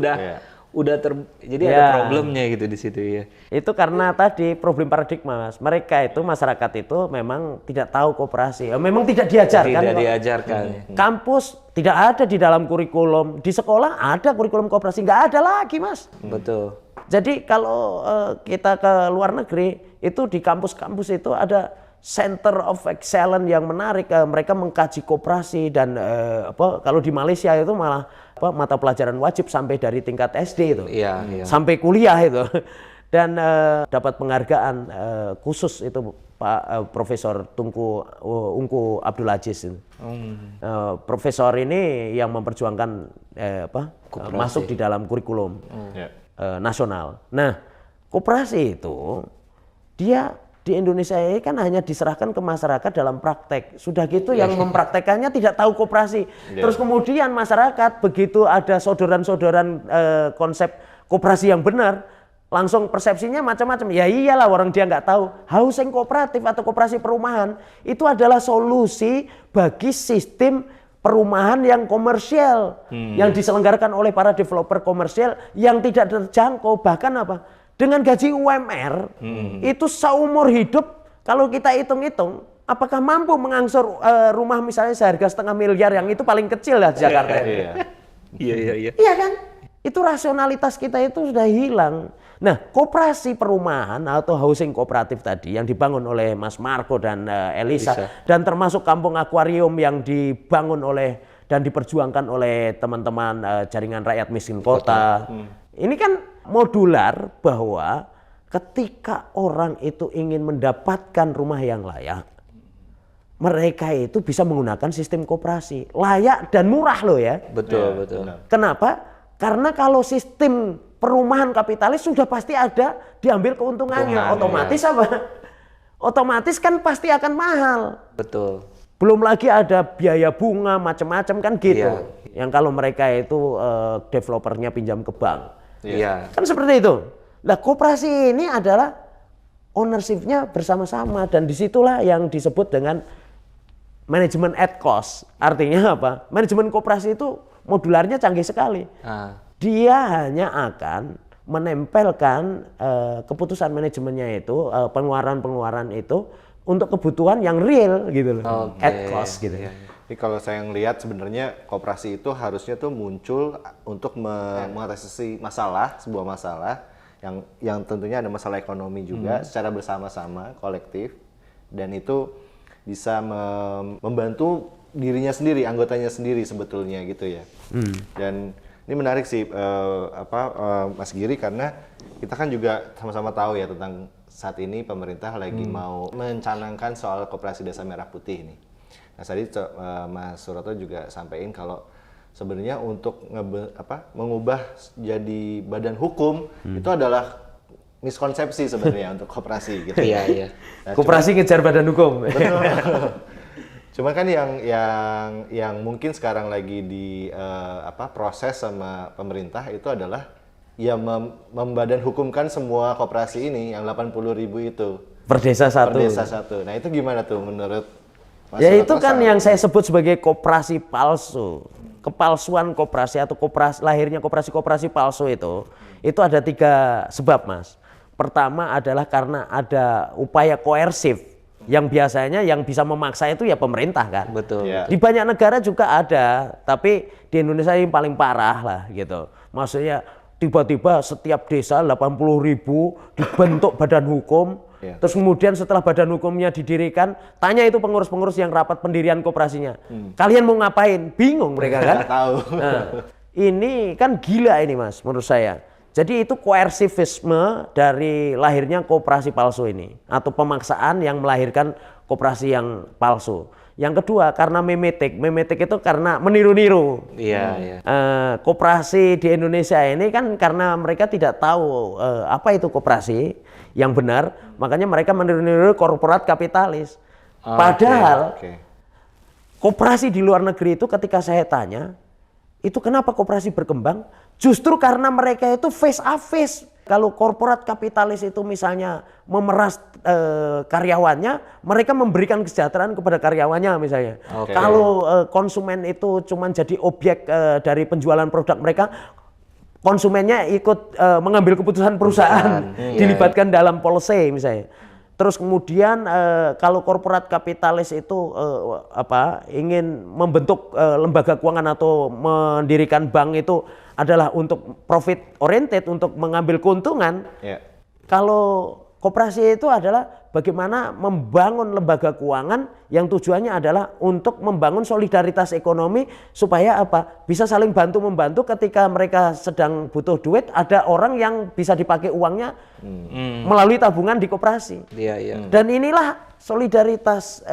jadi ada problemnya gitu di situ ya. Itu karena tadi problem paradigma Mas. Mereka itu masyarakat itu memang tidak tahu koperasi. Memang tidak diajarkan. Tidak diajarkan. Kampus tidak ada di dalam kurikulum. Di sekolah ada kurikulum koperasi, nggak ada lagi Mas. Betul. Jadi kalau kita ke luar negeri itu di kampus-kampus itu ada center of excellence yang menarik. Mereka mengkaji koperasi dan kalau di Malaysia itu malah mata pelajaran wajib sampai dari tingkat SD itu, sampai kuliah itu. Dan dapat penghargaan khusus itu Pak Profesor Ungku Abdul Aziz. Profesor ini yang memperjuangkan masuk di dalam kurikulum nasional. Nah, koperasi itu dia di Indonesia ini kan hanya diserahkan ke masyarakat dalam praktek. Sudah gitu yang mempraktekannya tidak tahu koperasi. Terus kemudian masyarakat begitu ada sodoran-sodoran konsep koperasi yang benar, langsung persepsinya macam-macam. Ya iyalah, orang dia nggak tahu. Housing kooperatif atau koperasi perumahan itu adalah solusi bagi sistem perumahan yang komersial, yang diselenggarakan oleh para developer komersial yang tidak terjangkau. Bahkan dengan gaji UMR itu seumur hidup, kalau kita hitung-hitung, apakah mampu mengangsur rumah misalnya seharga 0,5 miliar yang itu paling kecil lah di Jakarta. Iya kan? Itu rasionalitas kita itu sudah hilang. Nah, koperasi perumahan atau housing kooperatif tadi yang dibangun oleh Mas Marco dan Elisa, dan termasuk kampung akuarium yang dibangun oleh dan diperjuangkan oleh teman-teman jaringan rakyat miskin kota. Ini kan modular, bahwa ketika orang itu ingin mendapatkan rumah yang layak, mereka itu bisa menggunakan sistem koperasi. Layak dan murah loh ya. Betul. Kenapa? Karena kalau sistem perumahan kapitalis sudah pasti ada diambil keuntungannya. Otomatis otomatis kan pasti akan mahal. Betul. Belum lagi ada biaya bunga macam-macam kan gitu. Yang kalau mereka itu developernya pinjam ke bank. Kan seperti itu. Nah, koperasi ini adalah ownership-nya bersama-sama, dan disitulah yang disebut dengan manajemen at cost. Artinya apa? Manajemen koperasi itu modularnya canggih sekali. Dia hanya akan menempelkan keputusan manajemennya itu, pengeluaran-pengeluaran itu untuk kebutuhan yang real gitu loh, at cost gitu. Jadi kalau saya ngelihat sebenarnya koperasi itu harusnya tuh muncul untuk mengatasi sebuah masalah yang tentunya ada masalah ekonomi juga secara bersama-sama, kolektif, dan itu bisa membantu dirinya sendiri, anggotanya sendiri sebetulnya gitu ya. Dan ini menarik sih Mas Giri, karena kita kan juga sama-sama tahu ya tentang saat ini pemerintah lagi mau mencanangkan soal koperasi Desa Merah Putih ini. Nah, tadi Mas Suroto juga sampaikan kalau sebenarnya untuk mengubah jadi badan hukum itu adalah miskonsepsi sebenarnya untuk koperasi gitu. Iya. Nah, koperasi ngejar badan hukum. Betul. Cuma kan yang mungkin sekarang lagi di proses sama pemerintah itu adalah ya membadan hukumkan semua koperasi ini yang 80.000 itu. Per desa satu. Nah, itu gimana tuh menurut Mas Ya itu Suroto kan yang saya sebut sebagai koperasi palsu. Kepalsuan koperasi atau lahirnya koperasi palsu itu ada 3 sebab, Mas. Pertama adalah karena ada upaya koersif, yang biasanya yang bisa memaksa itu ya pemerintah kan. Betul. Di banyak negara juga ada, tapi di Indonesia ini paling parah lah gitu. Maksudnya tiba-tiba setiap desa 80.000 dibentuk badan hukum. Terus kemudian setelah badan hukumnya didirikan, tanya itu pengurus-pengurus yang rapat pendirian koperasinya, kalian mau ngapain? Bingung mereka kan? Tahu. Nah, ini kan gila ini, Mas, menurut saya. Jadi itu koersivisme dari lahirnya koperasi palsu ini, atau pemaksaan yang melahirkan koperasi yang palsu. Yang kedua karena memetik itu karena meniru-niru. Koperasi di Indonesia ini kan karena mereka tidak tahu apa itu koperasi yang benar, makanya mereka meniru-niru korporat kapitalis. Padahal koperasi di luar negeri itu ketika saya tanya, itu kenapa koperasi berkembang? Justru karena mereka itu face to face. Kalau korporat kapitalis itu misalnya memeras karyawannya, mereka memberikan kesejahteraan kepada karyawannya misalnya. Kalau konsumen itu cuma jadi objek dari penjualan produk mereka, konsumennya ikut mengambil keputusan perusahaan, dilibatkan dalam policy misalnya. Terus kemudian kalau korporat kapitalis itu ingin membentuk lembaga keuangan atau mendirikan bank itu adalah untuk profit oriented, untuk mengambil keuntungan. Kalau Koperasi itu adalah bagaimana membangun lembaga keuangan yang tujuannya adalah untuk membangun solidaritas ekonomi supaya apa? Bisa saling bantu membantu ketika mereka sedang butuh duit, ada orang yang bisa dipakai uangnya melalui tabungan di koperasi. Iya, iya. Dan inilah solidaritas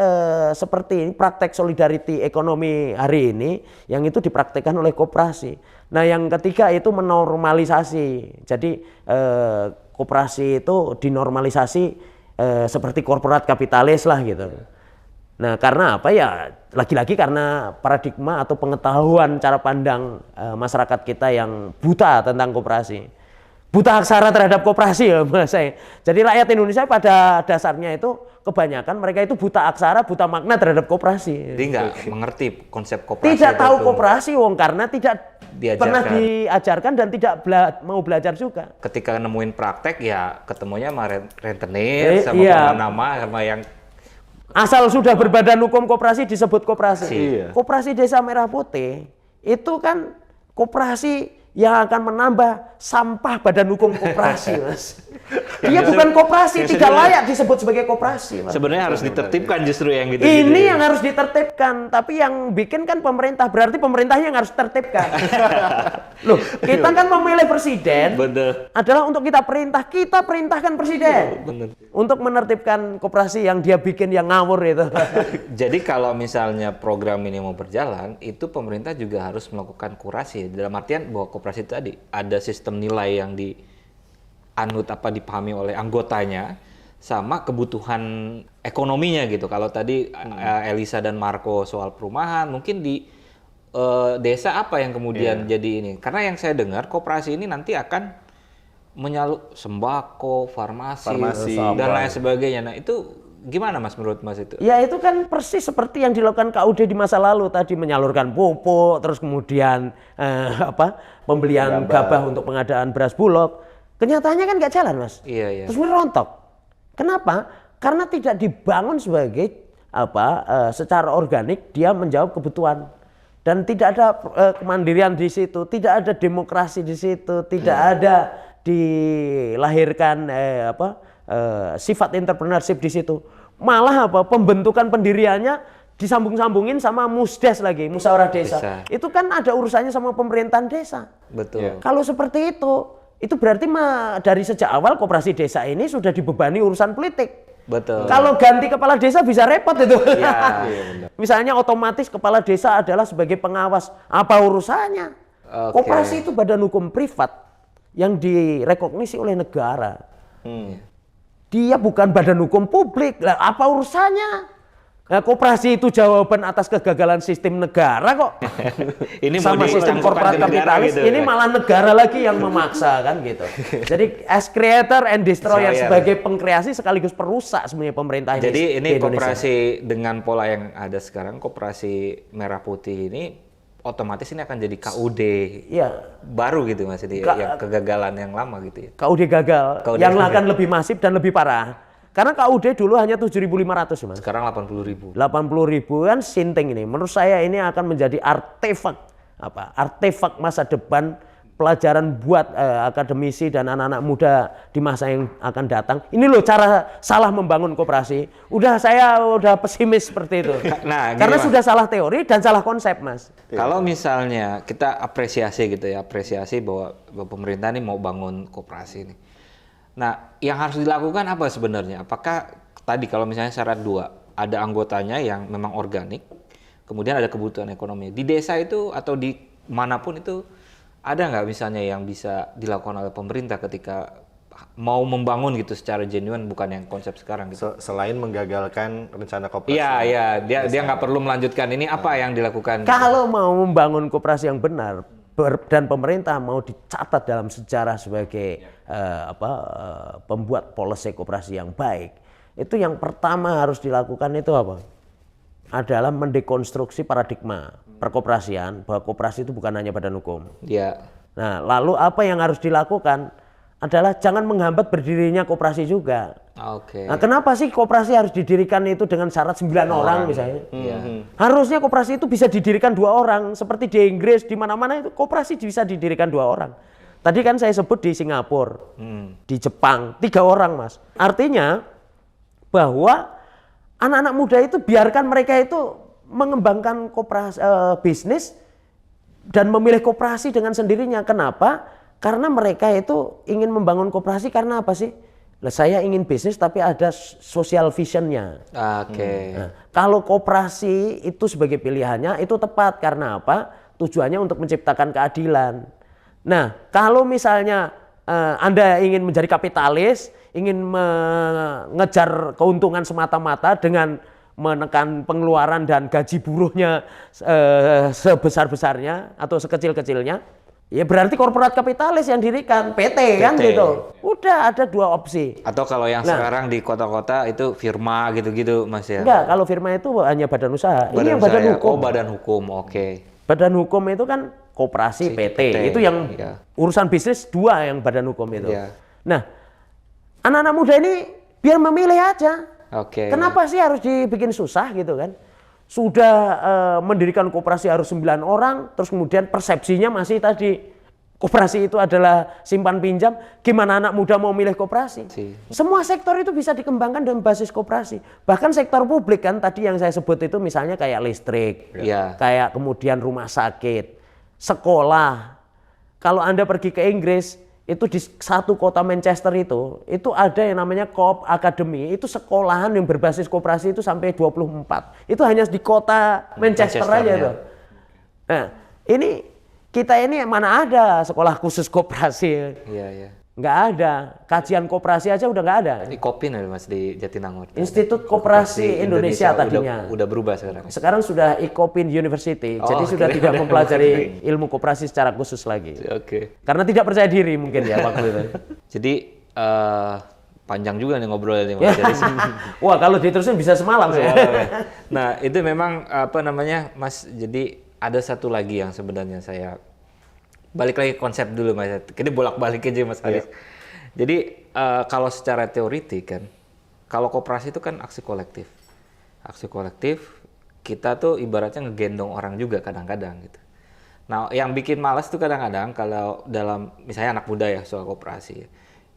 seperti ini, praktek solidarity ekonomi hari ini yang itu dipraktekkan oleh koperasi. Nah, yang ketiga itu menormalisasi. Jadi koperasi itu dinormalisasi seperti korporat kapitalis lah gitu. Nah, karena apa ya? Lagi-lagi karena paradigma atau pengetahuan cara pandang masyarakat kita yang buta tentang koperasi. Buta aksara terhadap koperasi ya Mas saya. Jadi rakyat Indonesia pada dasarnya itu kebanyakan mereka itu buta aksara, buta makna terhadap koperasi. Jadi nggak mengerti konsep koperasi. Tidak tahu itu. koperasi wong karena tidak Diajarkan. pernah diajarkan dan tidak mau belajar juga. Ketika nemuin praktek ya ketemunya sama rentenir, sama iya. nama sama yang Asal sudah berbadan hukum koperasi disebut koperasi. Iya. Koperasi Desa Merah Putih itu kan koperasi yang akan menambah sampah badan hukum koperasi, Mas. Dia bukan koperasi, tidak layak disebut sebagai koperasi, Mas. sebenarnya harus ditertibkan justru yang gitu. Ini yang harus ditertibkan, tapi yang bikin kan pemerintah, berarti pemerintahnya yang harus tertibkan. Loh, kita kan memilih presiden Bener. adalah untuk kita perintahkan presiden Bener. untuk menertibkan koperasi yang dia bikin yang ngawur itu. Jadi kalau misalnya program ini mau berjalan, itu pemerintah juga harus melakukan kurasi. Dalam artian bahwa koperasi tadi ada sistem nilai yang dianut apa dipahami oleh anggotanya sama kebutuhan ekonominya gitu. Kalau tadi Elisa dan Marco soal perumahan, mungkin di desa apa yang kemudian jadi ini? Karena yang saya dengar koperasi ini nanti akan menyalur sembako, farmasi. Dan lain sebagainya. Nah itu gimana Mas menurut Mas itu? Ya itu kan persis seperti yang dilakukan KUD di masa lalu tadi, menyalurkan pupuk, terus kemudian pembelian gabah untuk pengadaan beras bulog. Kenyataannya kan nggak jalan, Mas. Iya, iya. Terus rontok. Kenapa? Karena tidak dibangun sebagai secara organik dia menjawab kebutuhan. Dan tidak ada kemandirian di situ, tidak ada demokrasi di situ, tidak ada dilahirkan sifat entrepreneurship di situ. Malah pembentukan pendiriannya disambung-sambungin sama musdes lagi, musyawarah desa. Itu kan ada urusannya sama pemerintahan desa. Betul. Kalau seperti itu berarti dari sejak awal koperasi desa ini sudah dibebani urusan politik. Betul. Kalau ganti kepala desa bisa repot itu. Iya, Misalnya otomatis kepala desa adalah sebagai pengawas. Apa urusannya? Oke. Koperasi itu badan hukum privat yang direkognisi oleh negara. Dia bukan badan hukum publik. Lah apa urusannya? Nah, koperasi itu jawaban atas kegagalan sistem negara kok. Ini sama sistem korporat kapitalis, gitu, ini malah negara lagi yang memaksa kan gitu. Jadi as creator and destroyer, sebagai pengkreasi sekaligus perusak sebenarnya pemerintah ini. Jadi ini koperasi dengan pola yang ada sekarang, koperasi Merah Putih ini otomatis ini akan jadi KUD baru gitu Mas, ini yang kegagalan yang lama gitu ya. KUD gagal, yang akan lebih masif dan lebih parah. Karena KUD dulu hanya 7.500 Mas. Sekarang 80.000. 80.000 kan sinting ini. Menurut saya ini akan menjadi artefak masa depan, pelajaran buat akademisi dan anak-anak muda di masa yang akan datang. Ini loh cara salah membangun koperasi. Saya udah pesimis seperti itu. Nah, karena Mas, sudah salah teori dan salah konsep, Mas. Kalau misalnya kita apresiasi gitu ya, bahwa pemerintah ini mau bangun koperasi ini. Nah, yang harus dilakukan apa sebenarnya? Apakah tadi kalau misalnya syarat 2, ada anggotanya yang memang organik, kemudian ada kebutuhan ekonomi. Di desa itu atau di manapun itu ada nggak misalnya yang bisa dilakukan oleh pemerintah ketika mau membangun gitu secara genuine, bukan yang konsep sekarang gitu? Selain menggagalkan rencana koperasi. Iya, dia nggak perlu melanjutkan ini, apa yang dilakukan? Kalau mau membangun koperasi yang benar, dan pemerintah mau dicatat dalam sejarah sebagai pembuat policy koperasi yang baik, itu yang pertama harus dilakukan itu apa? Adalah mendekonstruksi paradigma perkoperasian bahwa koperasi itu bukan hanya badan hukum. Iya. Nah, lalu apa yang harus dilakukan adalah jangan menghambat berdirinya koperasi juga. Oke. Nah, kenapa sih koperasi harus didirikan itu dengan syarat 9 orang misalnya? Harusnya koperasi itu bisa didirikan 2 orang, seperti di Inggris, di mana-mana itu koperasi bisa didirikan 2 orang. Tadi kan saya sebut di Singapura, di Jepang, 3 orang Mas. Artinya bahwa anak-anak muda itu biarkan mereka itu mengembangkan koperasi, bisnis dan memilih koperasi dengan sendirinya. Kenapa? Karena mereka itu ingin membangun koperasi karena apa sih? Nah, saya ingin bisnis tapi ada social visionnya. Oke. Nah, kalau koperasi itu sebagai pilihannya itu tepat karena apa? Tujuannya untuk menciptakan keadilan. Nah, kalau misalnya Anda ingin menjadi kapitalis, ingin mengejar keuntungan semata-mata dengan menekan pengeluaran dan gaji buruhnya sebesar-besarnya atau sekecil-kecilnya, ya berarti korporat kapitalis yang dirikan PT kan gitu. Udah ada 2 opsi. Atau kalau yang sekarang di kota-kota itu firma gitu-gitu Mas ya? Enggak, kalau firma itu hanya badan usaha. Ini yang usaha badan ya? hukum. Oh, badan hukum, oke. Badan hukum itu kan koperasi, PT. Itu yang urusan bisnis 2 yang badan hukum itu. Iya. Nah, anak-anak muda ini biar memilih aja. Oke. Kenapa sih harus dibikin susah gitu kan? Sudah mendirikan koperasi harus 9 orang, terus kemudian persepsinya masih tadi koperasi itu adalah simpan pinjam. Gimana anak muda mau milih koperasi? Semua sektor itu bisa dikembangkan dengan basis koperasi. Bahkan sektor publik kan tadi yang saya sebut itu misalnya kayak listrik, kayak kemudian rumah sakit, sekolah. Kalau Anda pergi ke Inggris, itu di satu kota Manchester itu ada yang namanya Co-op Academy, itu sekolahan yang berbasis koperasi itu sampai 24. Itu hanya di kota Manchester aja tuh. Nah, ini kita ini mana ada sekolah khusus koperasi? Iya. Nggak ada. Kajian koperasi aja udah nggak ada. Ikopin ada Mas di Jatinangor. Institut Koperasi Indonesia tadinya. Udah berubah sekarang. Sekarang sudah Ikopin University. Jadi sudah tidak mempelajari ilmu koperasi secara khusus lagi. Oke. Karena tidak percaya diri mungkin ya waktu itu. Jadi panjang juga nih ngobrolnya nih Mas. Jadi, wah, kalau diterusin bisa semalam ya. nah, itu memang apa namanya Mas, jadi ada satu lagi yang sebenarnya saya balik lagi konsep dulu Mas. Jadi bolak-balik aja Mas Haris. Jadi kalau secara teoritik kan, kalau koperasi itu kan aksi kolektif. Aksi kolektif, kita tuh ibaratnya ngegendong orang juga kadang-kadang gitu. Nah, yang bikin malas tuh kadang-kadang kalau dalam misalnya anak muda ya soal koperasi,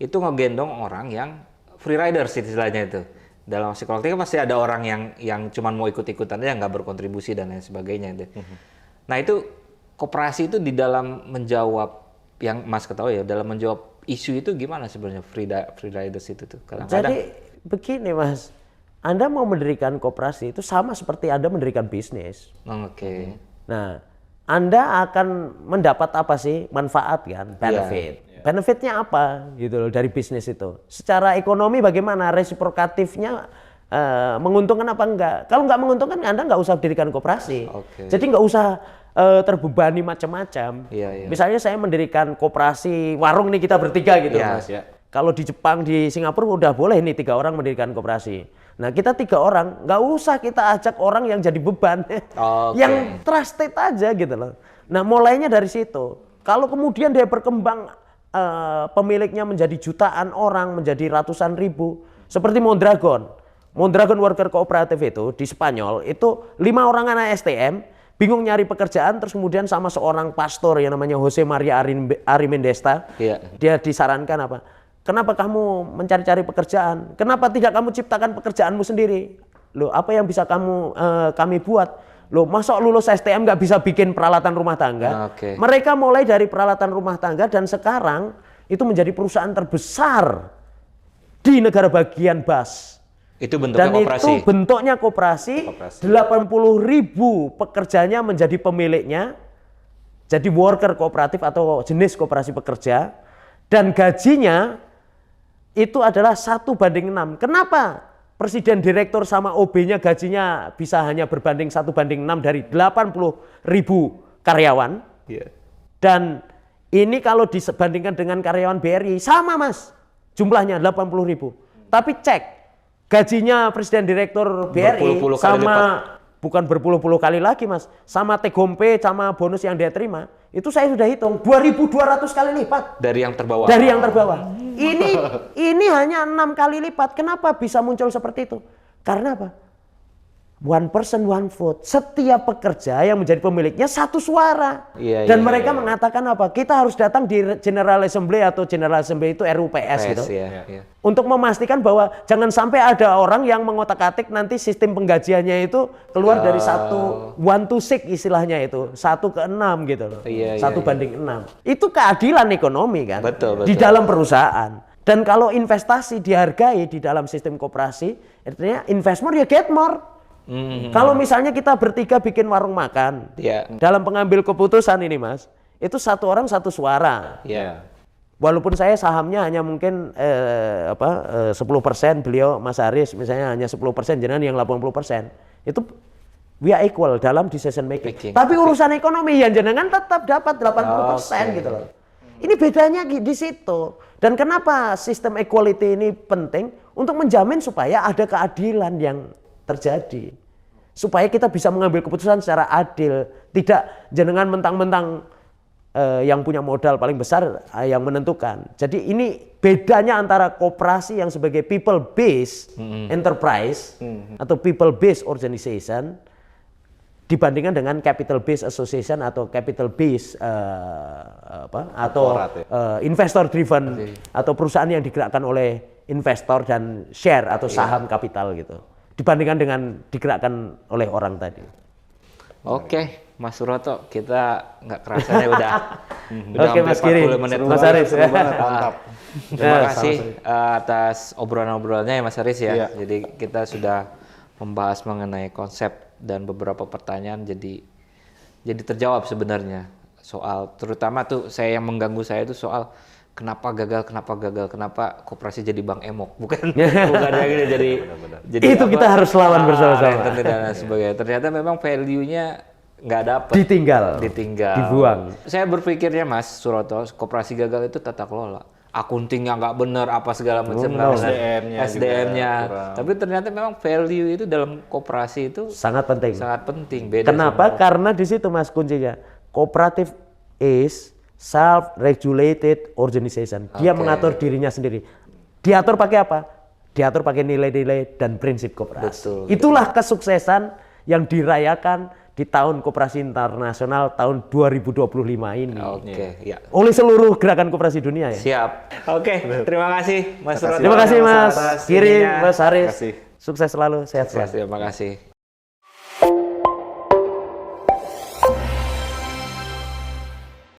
itu ngegendong orang yang free riders istilahnya itu. Dalam aksi kolektif pasti ada orang yang cuma mau ikut-ikutan aja, nggak berkontribusi dan lain sebagainya itu. Nah, itu koperasi itu di dalam menjawab yang Mas ketahui ya, dalam menjawab isu itu gimana sebenarnya free riders itu tuh kadang-kadang. Jadi begini Mas, Anda mau mendirikan koperasi itu sama seperti Anda mendirikan bisnis. Oke. Nah, Anda akan mendapat apa sih manfaat kan, benefit. Benefitnya apa gitu loh dari bisnis itu? Secara ekonomi bagaimana, resiprokatifnya menguntungkan apa enggak? Kalau enggak menguntungkan Anda enggak usah dirikan koperasi. Jadi enggak usah terbebani macam-macam. Misalnya saya mendirikan koperasi warung nih kita bertiga gitu Mas. Kalau di Jepang, di Singapura udah boleh nih 3 orang mendirikan koperasi. Nah, kita 3 orang nggak usah kita ajak orang yang jadi beban, yang trusted aja gitu loh. Nah, mulainya dari situ. Kalau kemudian dia berkembang, pemiliknya menjadi jutaan orang, menjadi ratusan ribu, seperti Mondragon. Mondragon Worker Cooperative itu di Spanyol itu 5 orang anak STM bingung nyari pekerjaan, terus kemudian sama seorang pastor yang namanya Jose Maria Arimendesta, dia disarankan apa? Kenapa kamu mencari-cari pekerjaan? Kenapa tidak kamu ciptakan pekerjaanmu sendiri? Loh, apa yang bisa kami buat? Loh, masa lulus STM nggak bisa bikin peralatan rumah tangga? Mereka mulai dari peralatan rumah tangga dan sekarang itu menjadi perusahaan terbesar di negara bagian Basque. Itu bentuknya koperasi? Dan itu bentuknya koperasi. 80.000 pekerjanya menjadi pemiliknya, jadi worker kooperatif atau jenis koperasi pekerja, dan gajinya itu adalah 1:6. Kenapa? Presiden direktur sama OB-nya gajinya bisa hanya berbanding 1:6 dari 80.000 karyawan. Dan ini kalau disebandingkan dengan karyawan BRI sama Mas, jumlahnya 80.000. Tapi cek gajinya presiden direktur BRI bukan berpuluh-puluh kali lagi Mas, sama Tegompe sama bonus yang dia terima, itu saya sudah hitung 2.200 kali lipat dari yang terbawah. Dari yang terbawah. Ini hanya 6 kali lipat. Kenapa bisa muncul seperti itu? Karena apa? one person one vote. Setiap pekerja yang menjadi pemiliknya satu suara. Iya, Dan iya, mereka mengatakan apa? Kita harus datang di General Assembly atau General Assembly itu RUPS gitu. ya, ya. Untuk memastikan bahwa jangan sampai ada orang yang mengotak-atik nanti sistem penggajiannya itu keluar dari 1:6 istilahnya itu, 1:6 gitu loh. Iya, 1:6. Itu keadilan ekonomi kan. Betul, Di betul. dalam perusahaan. Dan kalau investasi dihargai di dalam sistem koperasi, artinya invest more ya get more. Kalau misalnya kita bertiga bikin warung makan, Iya. dalam pengambil keputusan ini Mas, itu satu orang satu suara. Iya. Walaupun saya sahamnya hanya mungkin 10%, beliau Mas Aris misalnya hanya 10%, jenengan yang 80%. Itu we are equal dalam decision making. Tapi urusan ekonomi yang jenengan tetap dapat 80% gitu loh. Ini bedanya di situ. Dan kenapa sistem equality ini penting? Untuk menjamin supaya ada keadilan yang terjadi. Supaya kita bisa mengambil keputusan secara adil. Tidak jenengan mentang-mentang yang punya modal paling besar yang menentukan. Jadi ini bedanya antara koperasi yang sebagai people based enterprise atau people based organization dibandingkan dengan capital based association atau capital based investor driven atau perusahaan yang digerakkan oleh investor dan share atau saham kapital gitu. Dibandingkan dengan digerakkan oleh orang tadi. Oke, Mas Suroto, kita nggak kerasa ya udah Oke, hampir Mas Giri, 40 menit. Mas Aris. Mantap. Terima Ya, kasih atas obrolan-obrolannya ya Mas Aris ya. Iya. Jadi kita sudah membahas mengenai konsep dan beberapa pertanyaan jadi terjawab sebenarnya soal, terutama tuh saya yang mengganggu saya itu soal kenapa gagal, kenapa koperasi jadi bank emok, bukan yang ini jadi Itu kita harus lawan bersama-sama. rentenir dan lain sebagainya. Ternyata memang value-nya nggak dapet, Ditinggal. Dibuang. Saya berpikirnya Mas Suroto, koperasi gagal itu tata kelola, akuntingnya nggak bener, apa segala macam, SDM-nya. Tapi ternyata memang value itu dalam koperasi itu Sangat penting. Beda Kenapa? Karena di situ Mas kuncinya. Kooperatif is self-regulated organization. Dia mengatur dirinya sendiri. Diatur pakai apa? Diatur pakai nilai-nilai dan prinsip koperasi. Itulah kesuksesan yang dirayakan di tahun Koperasi Internasional tahun 2025 ini. Oke, ya. Oleh seluruh gerakan koperasi dunia ya. Siap. Oke, terima kasih Mas Suroto. Terima kasih Mas atas Giri, ininya. Mas Aris. Terima kasih. Sukses selalu, sehat selalu. Terima kasih.